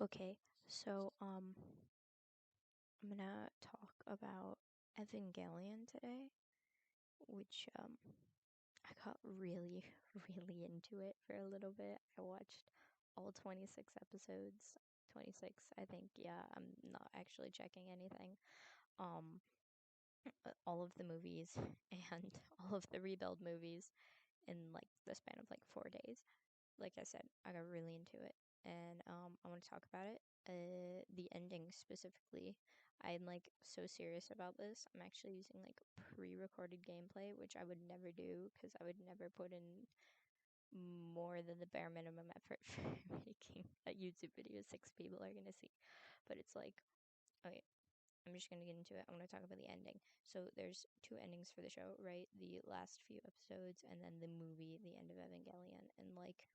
Okay, so I'm gonna talk about Evangelion today, which I got really, really into it for a little bit. I watched all 26 episodes. 26, I think. Yeah, I'm not actually checking anything. Um, all of the movies and all of the rebuild movies in like the span of like 4 days. Like I said, I got really into it, and I want to talk about it. The ending specifically. I'm like so serious about this. I'm actually using like pre-recorded gameplay, which I would never do because I would never put in more than the bare minimum effort for making a YouTube video 6 people are gonna see. But it's like, okay, I'm just gonna get into it. I want to talk about the ending. So there's two endings for the show, right? The last few episodes and then the movie, the end of Evangelion, and like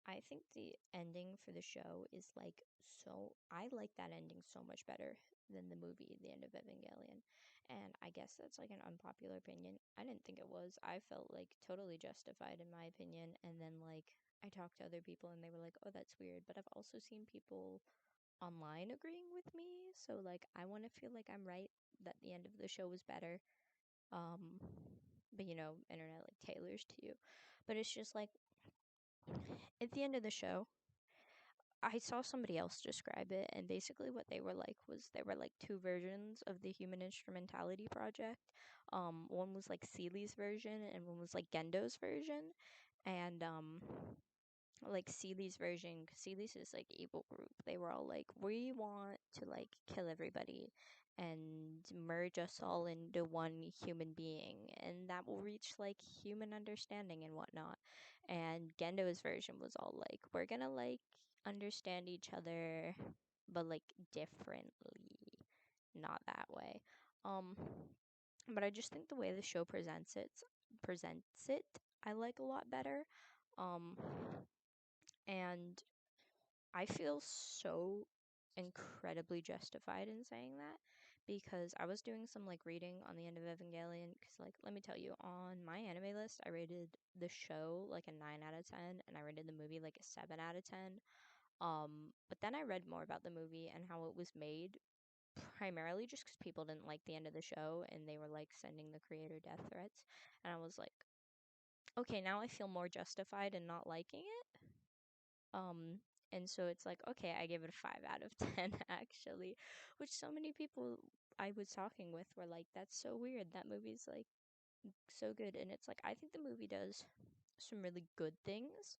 I think the ending for the show is like so. I like that ending so much better than the movie, the end of Evangelion. And I guess that's like an unpopular opinion. I didn't think it was. I felt like totally justified in my opinion. And then like I talked to other people and they were like, oh, that's weird. But I've also seen people online agreeing with me. So like I want to feel like I'm right that the end of the show was better. Um, but internet like tailors to you. But it's just like at the end of the show, I saw somebody else describe it, and basically what they were like was there were like two versions of the Human Instrumentality Project. One was like Seeley's version, and one was like Gendo's version. And like Seeley's version, 'cause Seeley's is like evil group. They were all like, we want to like kill everybody and merge us all into one human being, and that will reach like human understanding and whatnot. And Gendo's version was all like, we're gonna like understand each other, but like differently, not that way. Um, but I just think the way the show presents it, I like a lot better. Um, and I feel so incredibly justified in saying that because I was doing some like reading on the end of Evangelion. Because, like, let me tell you, on my anime list, I rated the show like a 9 out of 10, and I rated the movie like a 7 out of 10. But then I read more about the movie and how it was made, primarily just because people didn't like the end of the show and they were like sending the creator death threats. And I was like, okay, now I feel more justified in not liking it. Um, and so it's like, okay, I give it a 5 out of 10 actually, which so many people I was talking with were like, that's so weird. That movie's like so good. And it's like, I think the movie does some really good things.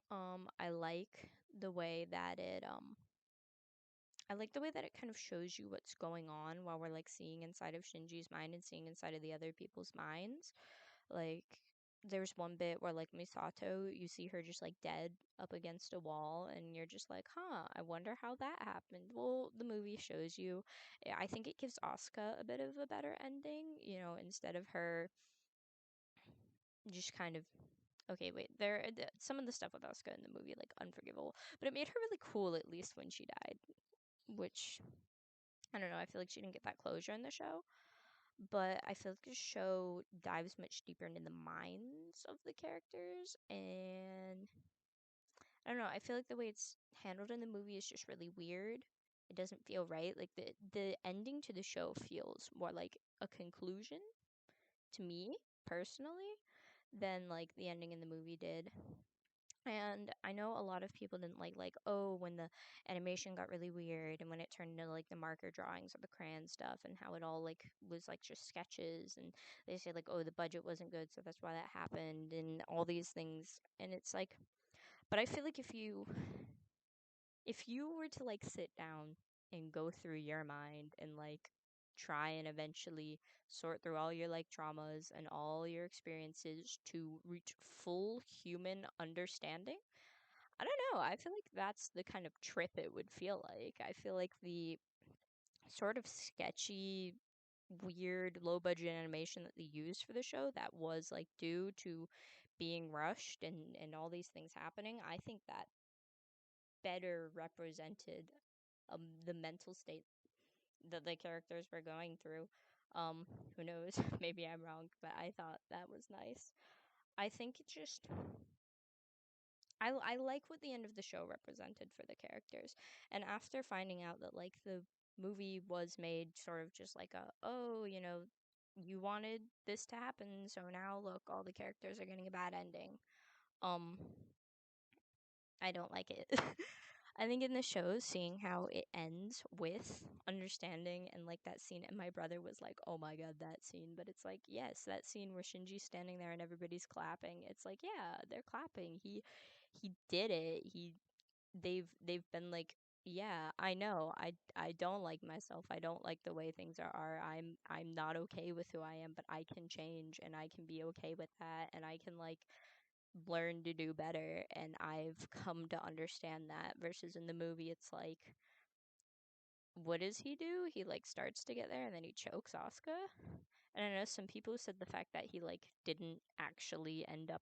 I like the way that it kind of shows you what's going on while we're like seeing inside of Shinji's mind and seeing inside of the other people's minds. Like, there's one bit where like Misato, you see her just like dead up against a wall, and you're just like, huh, I wonder how that happened. Well, the movie shows you. I think it gives Asuka a bit of a better ending, instead of her just kind of. Okay, wait. Some of the stuff with Asuka in the movie like unforgivable, but it made her really cool at least when she died, which I don't know. I feel like she didn't get that closure in the show, but I feel like the show dives much deeper into the minds of the characters, and I don't know. I feel like the way it's handled in the movie is just really weird. It doesn't feel right. Like the ending to the show feels more like a conclusion to me personally than like the ending in the movie did. And I know a lot of people didn't like, oh, when the animation got really weird and when it turned into like the marker drawings or the crayon stuff and how it all like was like just sketches, and they say like, oh, the budget wasn't good, so that's why that happened and all these things. And it's like, but I feel like if you were to like sit down and go through your mind and like try and eventually sort through all your like traumas and all your experiences to reach full human understanding, I don't know. I feel like that's the kind of trip it would feel like. I feel like the sort of sketchy, weird, low budget animation that they used for the show that was like due to being rushed and all these things happening, I think that better represented the mental state that the characters were going through. Um, who knows? Maybe I'm wrong, but I thought that was nice. I think it just I like what the end of the show represented for the characters. And after finding out that like the movie was made sort of just like a, oh, you wanted this to happen, so now look, all the characters are getting a bad ending. Um I don't like it. I think in the show, seeing how it ends with understanding and like that scene, and my brother was like, "Oh my god, that scene!" But it's like, yes, that scene where Shinji's standing there and everybody's clapping. It's like, yeah, they're clapping. He did it. They've been like, yeah, I know. I don't like myself. I don't like the way things are. I'm not okay with who I am, but I can change and I can be okay with that, and I can like learn to do better, and I've come to understand that. Versus in the movie it's like, what does he do? He like starts to get there and then he chokes Asuka. And I know some people said the fact that he like didn't actually end up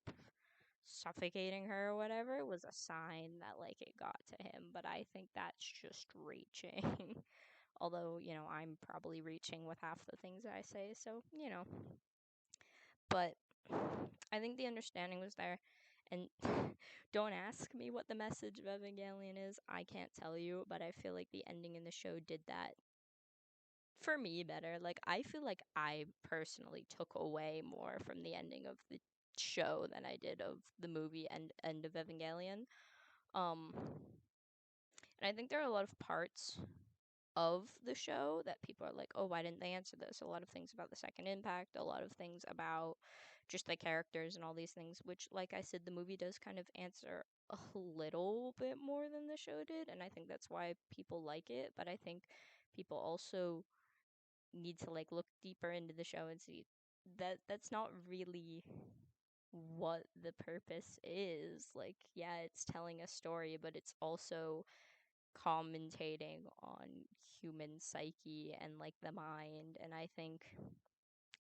suffocating her or whatever was a sign that like it got to him, but I think that's just reaching. Although, I'm probably reaching with half the things I say, so, but I think the understanding was there. And don't ask me what the message of Evangelion is. I can't tell you, but I feel like the ending in the show did that for me better. Like, I feel like I personally took away more from the ending of the show than I did of the movie and end of Evangelion. Um, and I think there are a lot of parts of the show that people are like, oh, why didn't they answer this? A lot of things about the second impact, a lot of things about just the characters and all these things, which, like I said, the movie does kind of answer a little bit more than the show did, and I think that's why people like it. But I think people also need to like look deeper into the show and see that that's not really what the purpose is. Like, yeah, it's telling a story, but it's also commentating on human psyche and like the mind. And I think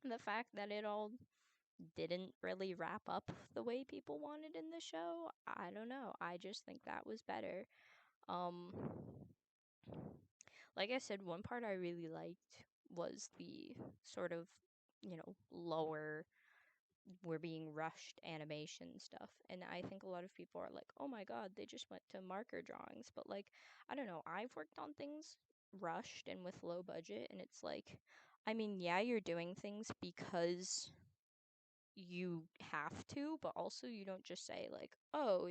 the fact that it all didn't really wrap up the way people wanted in the show, I don't know. I just think that was better. Um like I said, one part I really liked was the sort of, lower, we're being rushed animation stuff. And I think a lot of people are like, oh my god, they just went to marker drawings. But like, I don't know, I've worked on things rushed and with low budget, and it's like, I mean, yeah, you're doing things because you have to, but also you don't just say like, oh,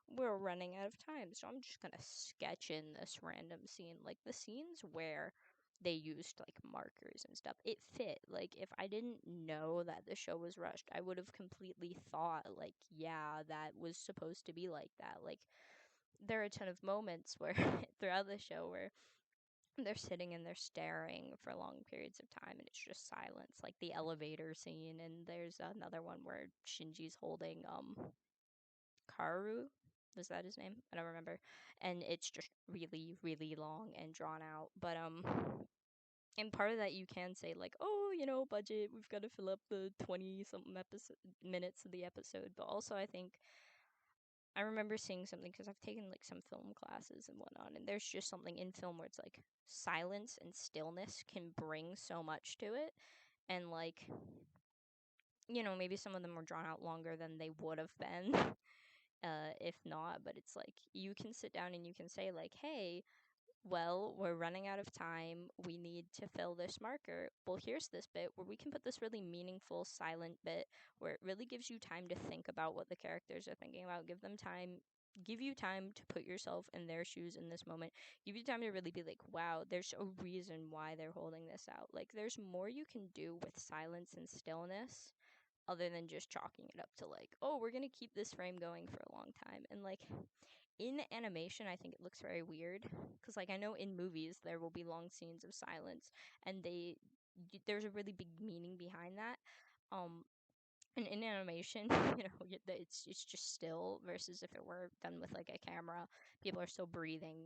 we're running out of time, so I'm just gonna sketch in this random scene. Like the scenes where they used like markers and stuff, it fit. Like if I didn't know that the show was rushed, I would have completely thought like, yeah, that was supposed to be like that. Like there are a ton of moments where throughout the show where they're sitting and they're staring for long periods of time and it's just silence, like the elevator scene. And there's another one where Shinji's holding Karu, was that his name? I don't remember. And it's just really really long and drawn out. But and part of that you can say like, oh, budget, we've got to fill up the 20 something episode minutes of the episode. But also I think I remember seeing something because I've taken like some film classes and whatnot, and there's just something in film where it's like silence and stillness can bring so much to it. And like, maybe some of them were drawn out longer than they would have been, if not. But it's like you can sit down and you can say like, hey, well, we're running out of time. We need to fill this marker. Well, here's this bit where we can put this really meaningful silent bit where it really gives you time to think about what the characters are thinking about. Give you time to put yourself in their shoes in this moment. Give you time to really be like, wow, there's a reason why they're holding this out. Like, there's more you can do with silence and stillness other than just chalking it up to like, oh, we're gonna keep this frame going for a long time. And like in animation, I think it looks very weird because like I know in movies there will be long scenes of silence, and there's a really big meaning behind that. Um, and in animation, it's just still versus if it were done with like a camera, people are still breathing,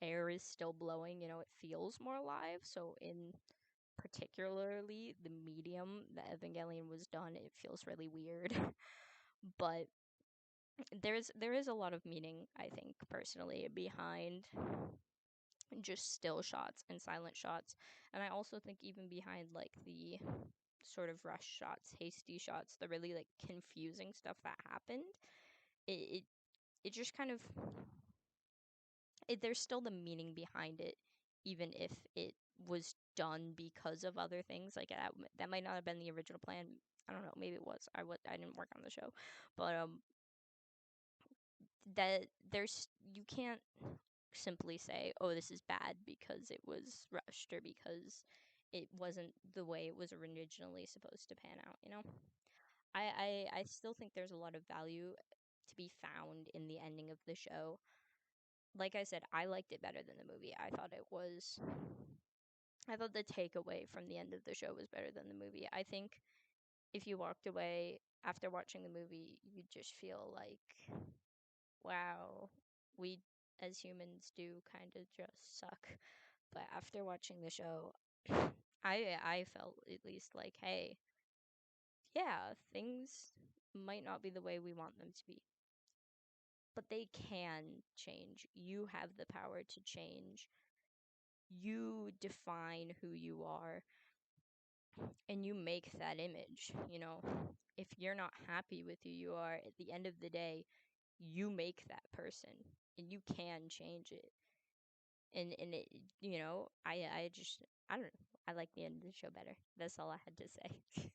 air is still blowing. It feels more alive. So in particularly the medium that Evangelion was done, it feels really weird. But there is a lot of meaning, I think, personally, behind just still shots and silent shots. And I also think even behind like the sort of rush shots, hasty shots, the really like confusing stuff that happened, it it just kind of there's still the meaning behind it, even if it was done because of other things. Like that might not have been the original plan. I don't know. Maybe it was. I didn't work on the show, but that there's you can't simply say, "Oh, this is bad because it was rushed or because it wasn't the way it was originally supposed to pan out." You know, I still think there's a lot of value to be found in the ending of the show. Like I said, I liked it better than the movie. I thought the takeaway from the end of the show was better than the movie. I think if you walked away after watching the movie, you'd just feel like, wow, we as humans do kind of just suck. But after watching the show, I felt at least like, hey, yeah, things might not be the way we want them to be, but they can change. You have the power to change. You define who you are and you make that image, you know. If you're not happy with who you are, at the end of the day, you make that person and you can change it. And it, you know, I just I don't know. I like the end of the show better. That's all I had to say.